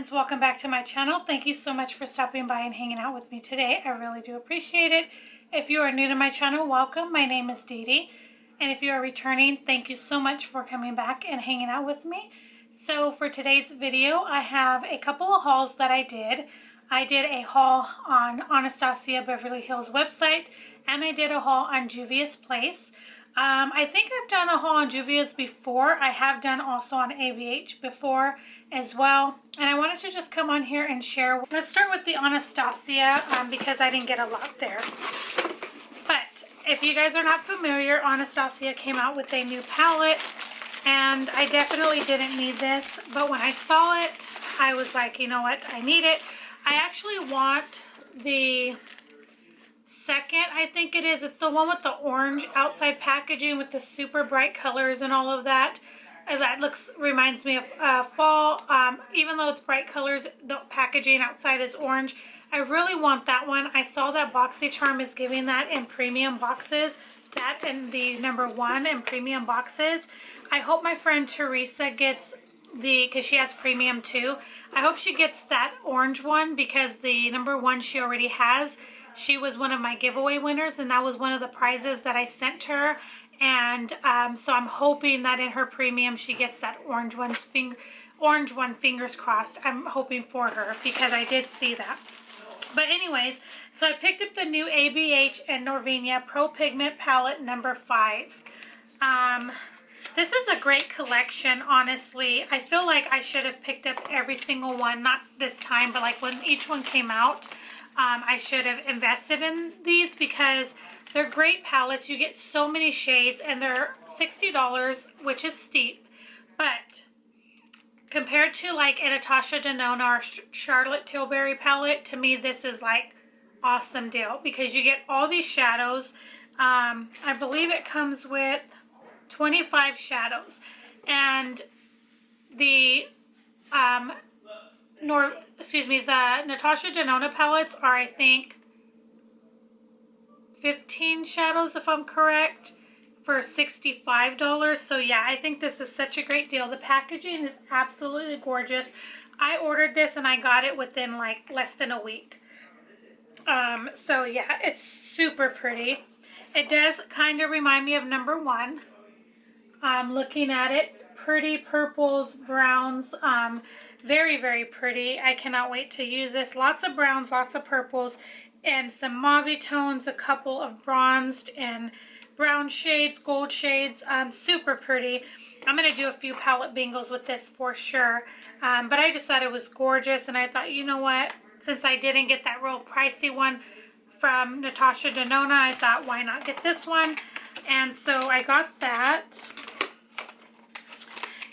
friends, welcome back to my channel. Thank you so much for stopping by and hanging out with me today. I really do appreciate it. If you are new to my channel, welcome. My name is Dee Dee. And if you are returning, thank you so much for coming back and hanging out with me. So for today's video, I have a couple of hauls that I did. I did a haul on Anastasia Beverly Hills website, and I did a haul on JUVIA'S place. I think I've done a haul on JUVIA'S before. I have done also on ABH before as well. And I wanted to just come on here and share. Let's start with the Anastasia because I didn't get a lot there. But if you guys are not familiar, Anastasia came out with a new palette. And I definitely didn't need this. But when I saw it, I was like, you know what? I need it. I actually want the second, I think it is. It's the one with the orange outside packaging with the super bright colors and all of that. That reminds me of fall. Even though it's bright colors, the packaging outside is orange. I really want that one. I saw that BoxyCharm is giving that in premium boxes. That and the #1 in premium boxes. I hope my friend Teresa gets because she has premium too. I hope she gets that orange one because the #1 she already has. She was one of my giveaway winners, and that was one of the prizes that I sent her. And so I'm hoping that in her premium she gets that orange one. Fingers crossed. I'm hoping for her because I did see that. But anyways, so I picked up the new ABH and Norvina Pro Pigment Palette #5. This is a great collection, honestly. I feel like I should have picked up every single one, not this time, but like when each one came out. I should have invested in these because they're great palettes. You get so many shades and they're $60, which is steep. But compared to like Anastasia or Charlotte Tilbury palette, to me this is like awesome deal because you get all these shadows. I believe it comes with 25 shadows. And the the Natasha Denona palettes are, I think, 15 shadows if I'm correct, for $65. So yeah, I think this is such a great deal. The packaging is absolutely gorgeous. I ordered this and I got it within like less than a week. So yeah, it's super pretty. It does kind of remind me of #1. Looking at it, pretty purples, browns, very, very pretty. I cannot wait to use this. Lots of browns, lots of purples, and some mauve tones, a couple of bronzed and brown shades, gold shades. Super pretty. I'm going to do a few palette bingos with this for sure. But I just thought it was gorgeous, and I thought, you know what? Since I didn't get that real pricey one from Natasha Denona, I thought, why not get this one? And so I got that.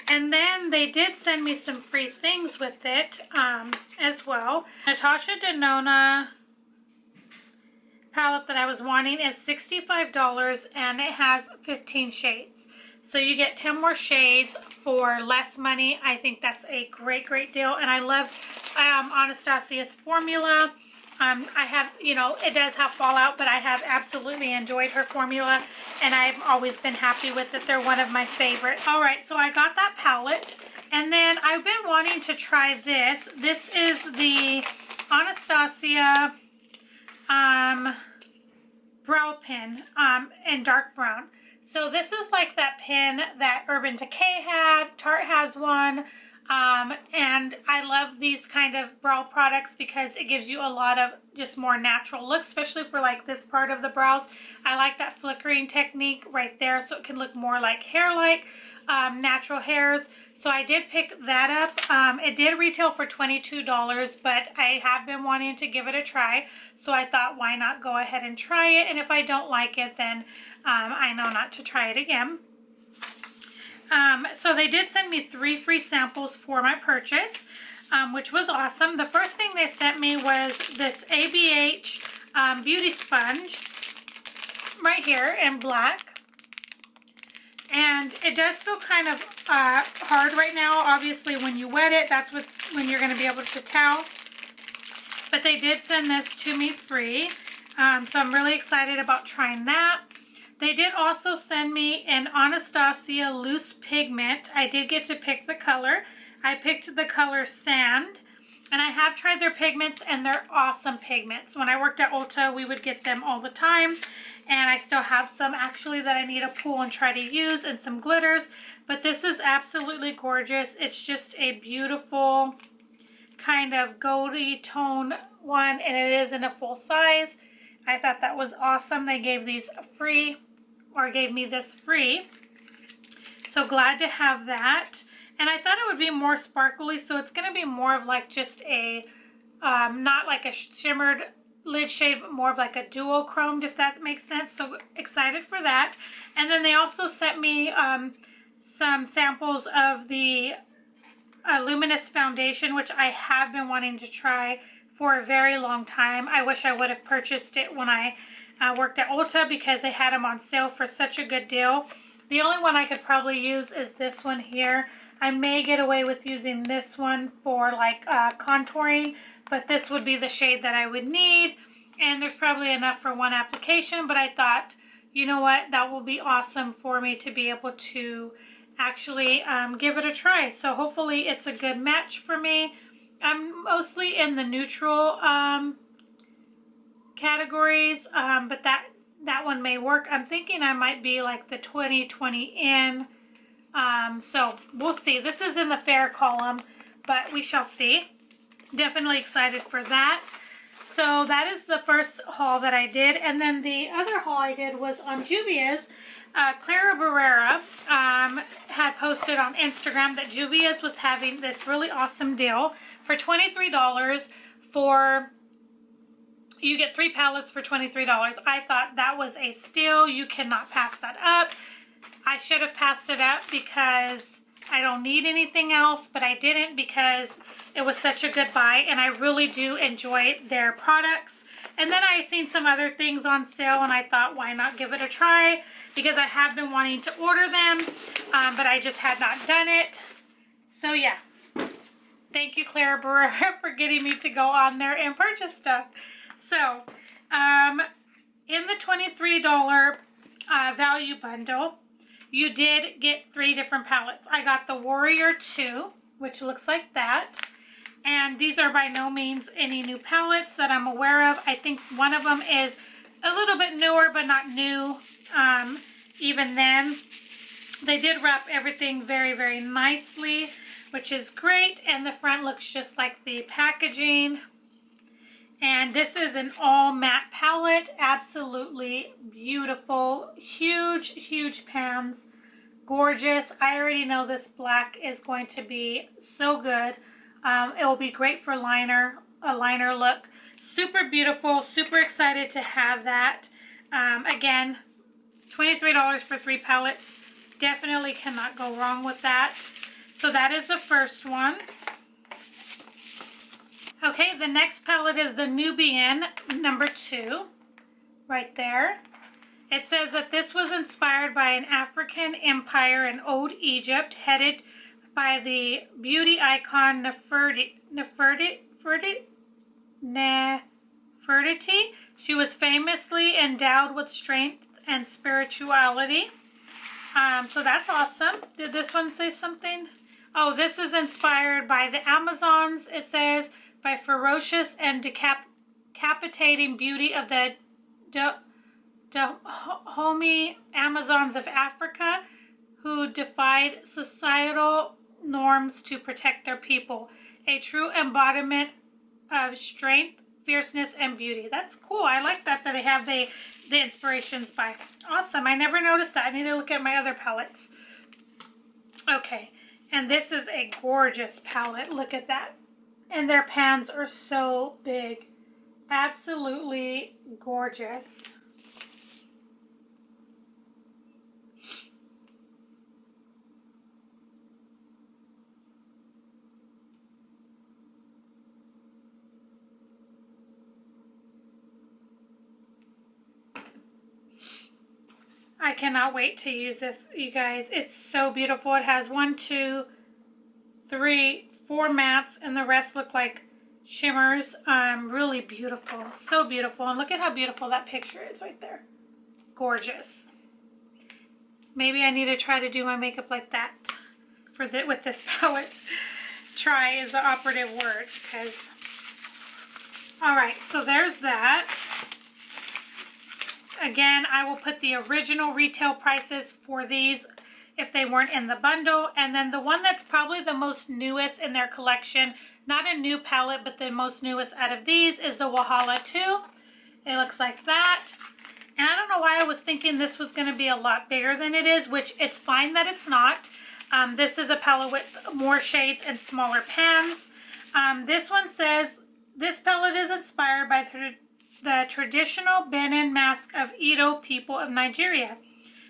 And then they did send me some free things with it as well. Natasha Denona palette that I was wanting is $65 and it has 15 shades. So you get 10 more shades for less money. I think that's a great, great deal. And I love Anastasia's formula. I have, you know, it does have fallout, but I have absolutely enjoyed her formula, and I've always been happy with it. They're one of my favorites. All right, so I got that palette, and then I've been wanting to try this. This is the Anastasia brow pen in dark brown. So this is like that pen that Urban Decay had. Tarte has one. And I love these kind of brow products because it gives you a lot of just more natural look, especially for like this part of the brows. I like that flickering technique right there, so it can look more like hair-like, natural hairs. So I did pick that up. It did retail for $22, but I have been wanting to give it a try. So I thought, why not go ahead and try it? And if I don't like it, then I know not to try it again. So they did send me 3 free samples for my purchase, which was awesome. The first thing they sent me was this ABH beauty sponge right here in black. And it does feel kind of hard right now. Obviously, when you wet it, that's when you're going to be able to tell. But they did send this to me free. So I'm really excited about trying that. They did also send me an Anastasia loose pigment. I did get to pick the color. I picked the color Sand. And I have tried their pigments, and they're awesome pigments. When I worked at Ulta, we would get them all the time. And I still have some actually that I need to pull and try to use, and some glitters. But this is absolutely gorgeous. It's just a beautiful kind of goldy tone one, and it is in a full size. I thought that was awesome. They gave these free, or gave me this free. So glad to have that. And I thought it would be more sparkly, so it's going to be more of like just a, not like a shimmered lid shade, but more of like a duochromed, if that makes sense. So excited for that. And then they also sent me some samples of the Luminous foundation, which I have been wanting to try for a very long time. I wish I would have purchased it when I worked at Ulta, because they had them on sale for such a good deal. The only one I could probably use is this one here. I may get away with using this one for like contouring, but this would be the shade that I would need. And there's probably enough for one application, but I thought, you know what, that will be awesome for me to be able to actually give it a try. So hopefully it's a good match for me. I'm mostly in the neutral categories, but that one may work. I'm thinking I might be like the 20/20 in. So we'll see. This is in the fair column, but we shall see. Definitely excited for that. So that is the first haul that I did. And then the other haul I did was on JUVIA'S. Clara had posted on Instagram that JUVIA'S was having this really awesome deal for $23 for, you get 3 palettes for $23. I thought that was a steal. You cannot pass that up. I should have passed it up because I don't need anything else, but I didn't because it was such a good buy, and I really do enjoy their products. And then I seen some other things on sale, and I thought, why not give it a try? Because I have been wanting to order them, but I just had not done it. So yeah, thank you, Clara, for getting me to go on there and purchase stuff. So, in the $23 value bundle, you did get 3 different palettes. I got the Warrior 2, which looks like that. And these are by no means any new palettes that I'm aware of. I think one of them is a little bit newer, but not new. Even then, they did wrap everything very, very nicely, which is great. And the front looks just like the packaging. And this is an all matte palette. Absolutely beautiful. Huge, huge pans. Gorgeous. I already know this black is going to be so good. It will be great for a liner look. Super beautiful. Super excited to have that. Again, $23 for 3 palettes. Definitely cannot go wrong with that. So that is the first one. Okay, the next palette is the Nubian number 2, right there. It says that this was inspired by an African empire in Old Egypt, headed by the beauty icon Nefertiti. She was famously endowed with strength and spirituality. So that's awesome. Did this one say something? Oh, this is inspired by the Amazons, it says, by ferocious and decapitating beauty of the Dahomey Amazons of Africa, who defied societal norms to protect their people. A true embodiment of strength, fierceness, and beauty. That's cool. I like that they have the inspirations by. Awesome. I never noticed that. I need to look at my other palettes. Okay. And this is a gorgeous palette. Look at that. And their pans are so big. Absolutely gorgeous. I cannot wait to use this, you guys. It's so beautiful. It has 1, 2, 3, 4 mattes, and the rest look like shimmers. Really beautiful. So beautiful. And look at how beautiful that picture is right there. Gorgeous. Maybe I need to try to do my makeup like that with this palette. Try is the operative word, because... Alright, so there's that. Again, I will put the original retail prices for these if they weren't in the bundle. And then the one that's probably the most newest in their collection, not a new palette, but the most newest out of these, is the Wahala 2. It looks like that. And I don't know why I was thinking this was going to be a lot bigger than it is, which it's fine that it's not. This is a palette with more shades and smaller pans. This one says, this palette is inspired by the traditional Benin mask of Edo people of Nigeria,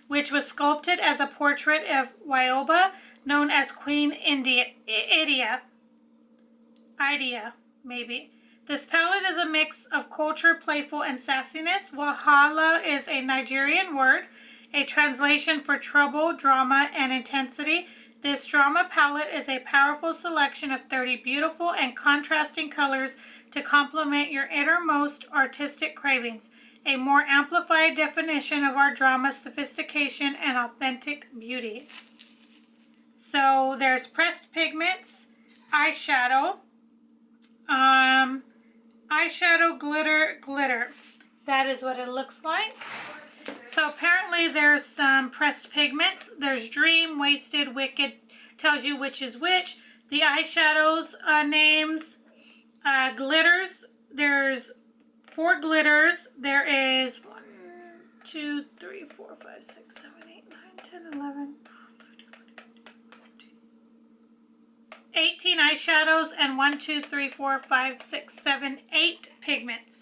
which was sculpted as a portrait of Wyoba, known as Queen Idia, maybe. This palette is a mix of culture, playful, and sassiness. Wahala is a Nigerian word, a translation for trouble, drama, and intensity. This drama palette is a powerful selection of 30 beautiful and contrasting colors to complement your innermost artistic cravings. A more amplified definition of our drama's sophistication and authentic beauty. So there's pressed pigments, eyeshadow, eyeshadow glitter. That is what it looks like. So apparently there's some pressed pigments. There's Dream, Wasted, Wicked, tells you which is which. The eyeshadows names, glitters. There's 4 glitters. There is 1, 2, 3, 4, 5, 6, 7, 8, 9, 10, 11, 18 eyeshadows and 1, 2, 3, 4, 5, 6, 7, 8 pigments.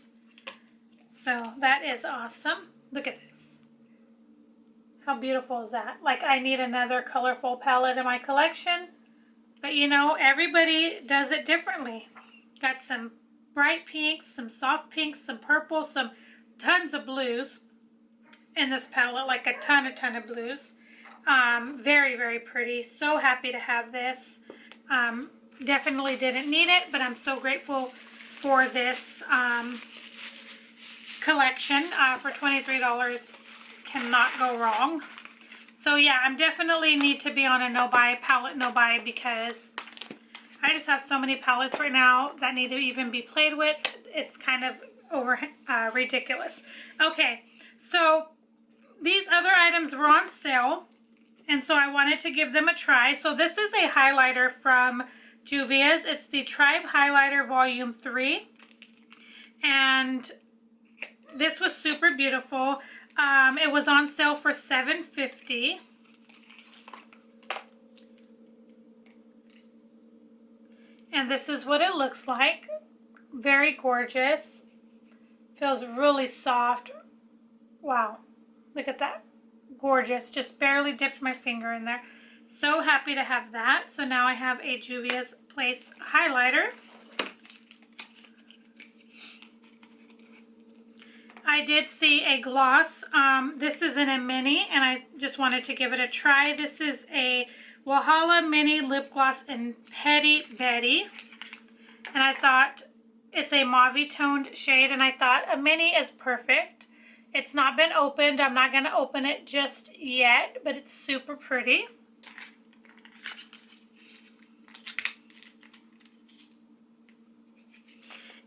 So that is awesome. Look at this. How beautiful is that? Like, I need another colorful palette in my collection. But you know, everybody does it differently. Got some bright pinks, some soft pinks, some purple, some tons of blues in this palette, like a ton of blues. Very, very pretty. So happy to have this. Definitely didn't need it, but I'm so grateful for this collection. For $23, cannot go wrong. So yeah, I'm definitely need to be on a no-buy, palette no-buy, because I just have so many palettes right now that need to even be played with. It's kind of ridiculous. Okay, so these other items were on sale, and so I wanted to give them a try. So this is a highlighter from JUVIA'S. It's the Tribe Highlighter Volume 3. And this was super beautiful. It was on sale for $7.50. And this is what it looks like. Very gorgeous. Feels really soft. Wow. Look at that. Gorgeous. Just barely dipped my finger in there. So happy to have that. So now I have a JUVIA'S Place highlighter. I did see a gloss. This is in a mini, and I just wanted to give it a try. This is a Wahala Mini Lip Gloss in Petty Betty. And I thought it's a mauve toned shade, and I thought a mini is perfect. It's not been opened. I'm not going to open it just yet, but it's super pretty.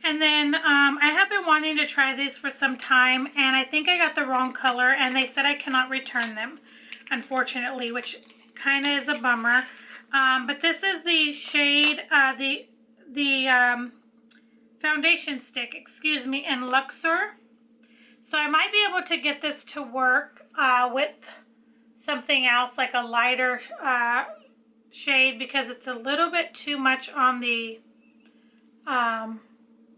And then I have been wanting to try these for some time, and I think I got the wrong color, and they said I cannot return them, unfortunately, which kind of is a bummer. But this is the shade, the foundation stick, excuse me, in Luxor. So I might be able to get this to work with something else, like a lighter shade, because it's a little bit too much on the...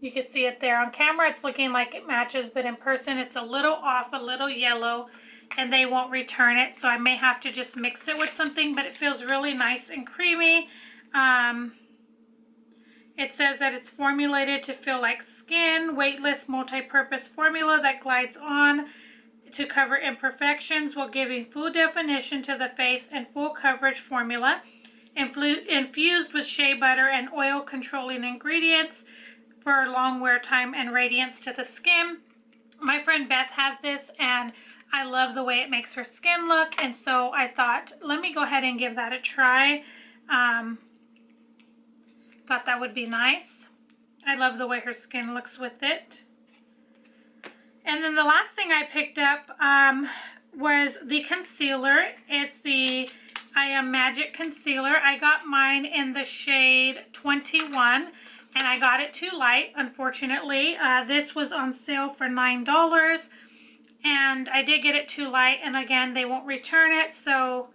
you can see it there. On camera, it's looking like it matches, but in person, it's a little off, a little yellow, and they won't return it. So I may have to just mix it with something, but it feels really nice and creamy. It says that it's formulated to feel like skin, weightless, multi-purpose formula that glides on to cover imperfections while giving full definition to the face, and full coverage formula. Infused with shea butter and oil controlling ingredients for long wear time and radiance to the skin. My friend Beth has this, and I love the way it makes her skin look, and so I thought, let me go ahead and give that a try. Thought that would be nice. I love the way her skin looks with it. And then the last thing I picked up was the concealer. It's the I Am Magic Concealer. I got mine in the shade 21, and I got it too light, unfortunately. This was on sale for $9, and I did get it too light, and again, they won't return it, so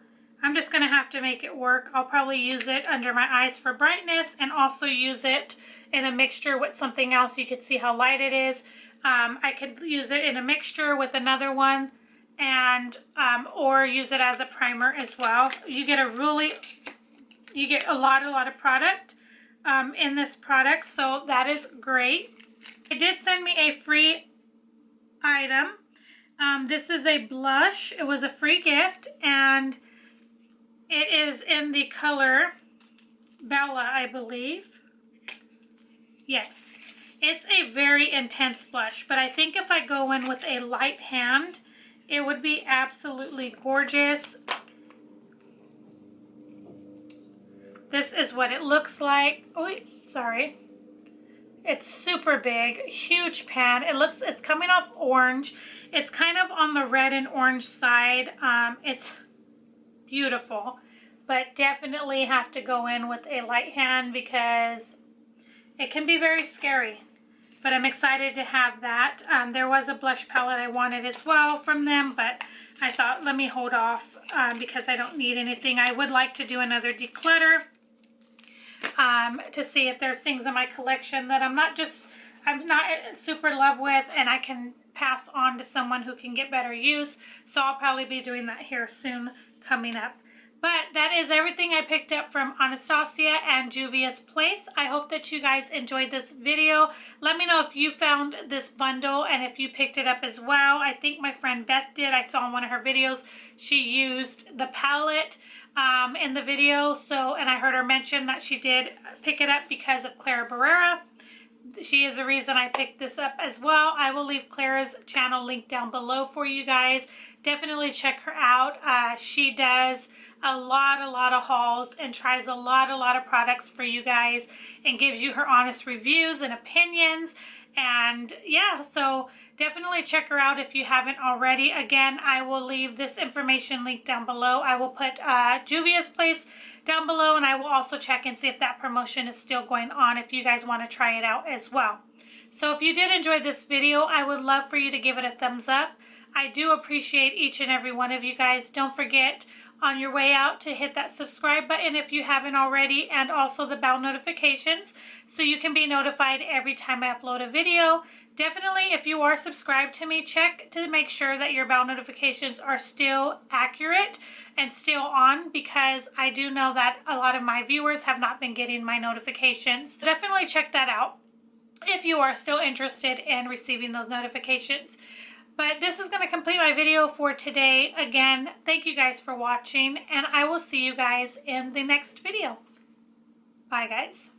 I'm just going to have to make it work. I'll probably use it under my eyes for brightness, and also use it in a mixture with something else. You can see how light it is. I could use it in a mixture with another one, and or use it as a primer as well. You get a lot of product in this product, so that is great. It did send me a free item. This is a blush. It was a free gift, and it is in the color Bella, I believe. Yes. It's a very intense blush, but I think if I go in with a light hand, it would be absolutely gorgeous. This is what it looks like. Oh, sorry. It's super big, huge pan. It's coming off orange. It's kind of on the red and orange side. It's beautiful, but definitely have to go in with a light hand because it can be very scary. But I'm excited to have that. There was a blush palette I wanted as well from them, but I thought, let me hold off because I don't need anything. I would like to do another declutter to see if there's things in my collection that I'm not super in love with, and I can pass on to someone who can get better use. So I'll probably be doing that here soon coming up. But that is everything I picked up from Anastasia and Juvia's Place. I hope that you guys enjoyed this video. Let me know if you found this bundle and if you picked it up as well. I think my friend Beth did. I saw in one of her videos she used the palette in the video. And I heard her mention that she did pick it up because of Clara. She is the reason I picked this up as well. I will leave Clara's channel link down below for you guys. Definitely check her out. She does a lot of hauls and tries a lot of products for you guys and gives you her honest reviews and opinions. And yeah, so definitely check her out if you haven't already. Again, I will leave this information linked down below. I will put Juvia's Place down below, and I will also check and see if that promotion is still going on if you guys want to try it out as well. So if you did enjoy this video, I would love for you to give it a thumbs up. I do appreciate each and every one of you guys. Don't forget on your way out to hit that subscribe button if you haven't already, and also the bell notifications so you can be notified every time I upload a video. Definitely, if you are subscribed to me, check to make sure that your bell notifications are still accurate and still on, because I do know that a lot of my viewers have not been getting my notifications. Definitely check that out if you are still interested in receiving those notifications. But this is going to complete my video for today. Again, thank you guys for watching, and I will see you guys in the next video. Bye, guys.